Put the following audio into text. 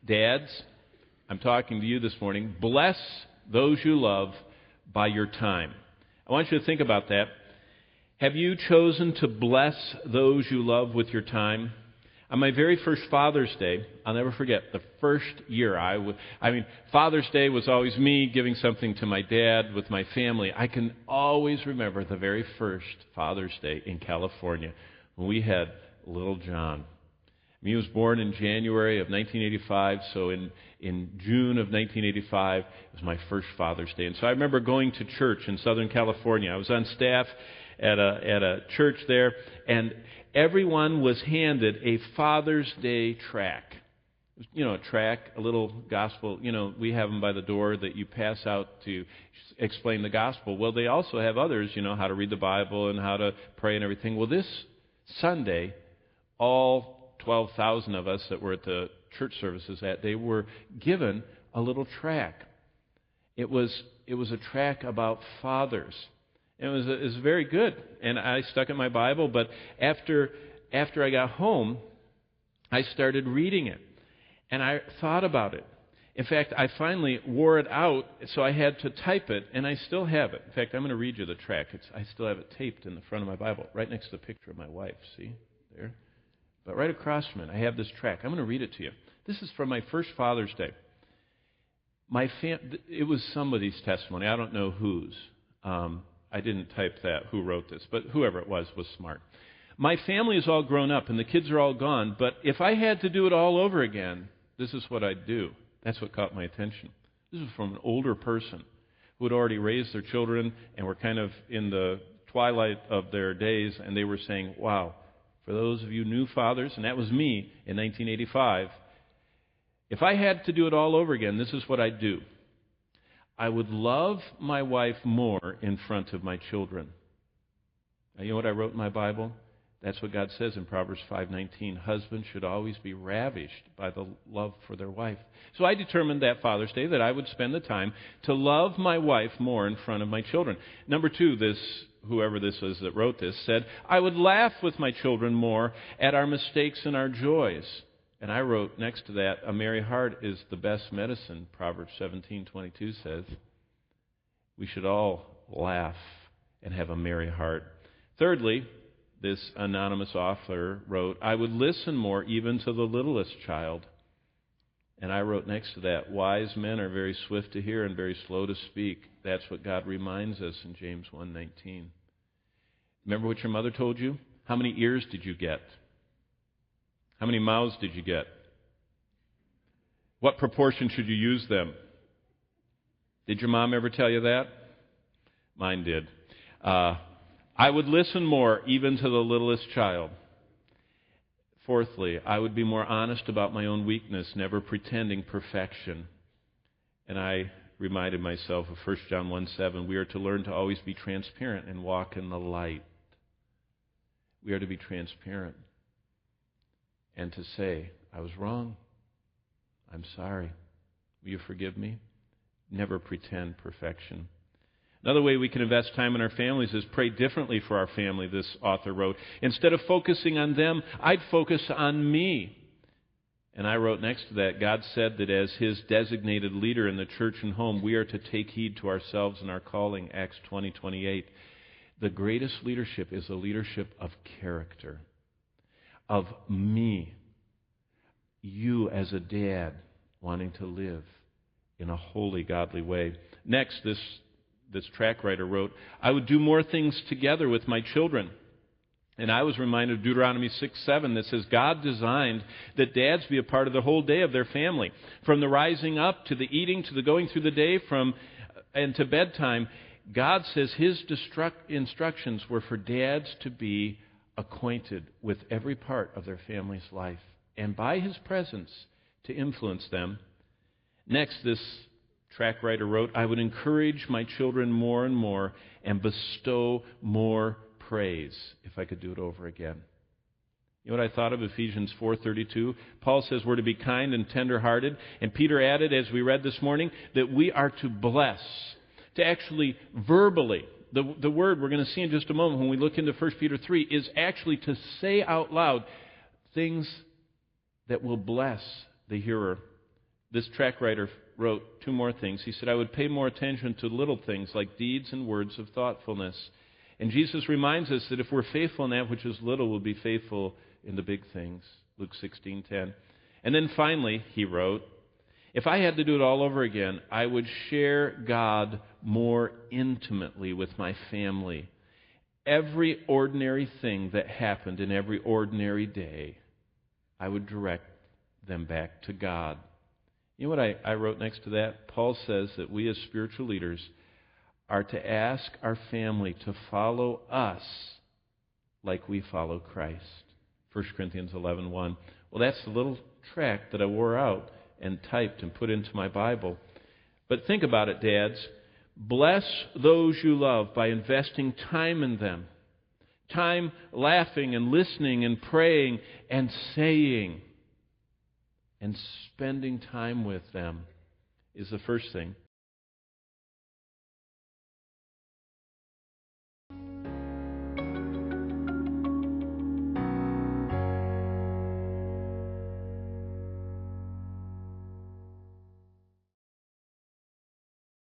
Dads, I'm talking to you this morning. Bless those you love by your time. I want you to think about that. Have you chosen to bless those you love with your time? On my very first Father's Day, I'll never forget, the first year Father's Day was always me giving something to my dad with my family. I can always remember the very first Father's Day in California when we had little John. He was born in January of 1985, so in June of 1985 was my first Father's Day. And so I remember going to church in Southern California. I was on staff at a church there, and everyone was handed a Father's Day tract. A little gospel. We have them by the door that you pass out to explain the gospel. Well, they also have others, how to read the Bible and how to pray and everything. Well, this Sunday, all 12,000 of us that were at the church services that day were given a little tract. It was a tract about fathers. It was very good, and I stuck in my Bible. But after I got home, I started reading it, and I thought about it. In fact, I finally wore it out, so I had to type it, and I still have it. In fact, I'm going to read you the tract. I still have it taped in the front of my Bible, right next to the picture of my wife. See there? But right across from it, I have this tract. I'm going to read it to you. This is from my first Father's Day. It was somebody's testimony. I don't know whose. I didn't type that, who wrote this, but whoever it was smart. My family is all grown up, and the kids are all gone, but if I had to do it all over again, this is what I'd do. That's what caught my attention. This is from an older person who had already raised their children and were kind of in the twilight of their days, and they were saying, wow, for those of you new fathers, and that was me in 1985, if I had to do it all over again, this is what I'd do. I would love my wife more in front of my children. Now, you know what I wrote in my Bible? That's what God says in Proverbs 5:19. Husbands should always be ravished by the love for their wife. So I determined that Father's Day that I would spend the time to love my wife more in front of my children. Number two, whoever this was that wrote this, said, I would laugh with my children more at our mistakes and our joys. And I wrote next to that, a merry heart is the best medicine, Proverbs 17:22 says. We should all laugh and have a merry heart. Thirdly, this anonymous author wrote, I would listen more even to the littlest child. And I wrote next to that, wise men are very swift to hear and very slow to speak. That's what God reminds us in James 1:19. Remember what your mother told you? How many ears did you get? How many mouths did you get? What proportion should you use them? Did your mom ever tell you that? Mine did. I would listen more, even to the littlest child. Fourthly, I would be more honest about my own weakness, never pretending perfection. And I reminded myself of 1 John 1:7. We are to learn to always be transparent and walk in the light. We are to be transparent and to say, I was wrong. I'm sorry. Will you forgive me? Never pretend perfection. Another way we can invest time in our families is pray differently for our family, this author wrote. Instead of focusing on them, I'd focus on me. And I wrote next to that, God said that as His designated leader in the church and home, we are to take heed to ourselves and our calling, Acts 20:28. The greatest leadership is the leadership of character, of me, you as a dad wanting to live in a holy, godly way. Next, this tract writer wrote, I would do more things together with my children. And I was reminded of Deuteronomy 6:7 that says, God designed that dads be a part of the whole day of their family. From the rising up to the eating to the going through the day and to bedtime, God says His instructions were for dads to be acquainted with every part of their family's life, and by His presence to influence them. Next, this tract writer wrote, I would encourage my children more and more and bestow more praise if I could do it over again. You know what I thought of Ephesians 4:32? Paul says we're to be kind and tender-hearted, and Peter added, as we read this morning, that we are to bless, to actually verbally. The word we're going to see in just a moment when we look into 1 Peter 3 is actually to say out loud things that will bless the hearer. This tract writer wrote two more things. He said, I would pay more attention to little things like deeds and words of thoughtfulness. And Jesus reminds us that if we're faithful in that which is little, we'll be faithful in the big things. Luke 16:10. And then finally, he wrote, if I had to do it all over again, I would share God more intimately with my family. Every ordinary thing that happened in every ordinary day, I would direct them back to God. You know what I wrote next to that? Paul says that we as spiritual leaders are to ask our family to follow us like we follow Christ. 1 Corinthians 11:1. Well, that's the little tract that I wore out and typed and put into my Bible. But think about it, dads. Bless those you love by investing time in them. Time laughing and listening and praying and saying and spending time with them is the first thing.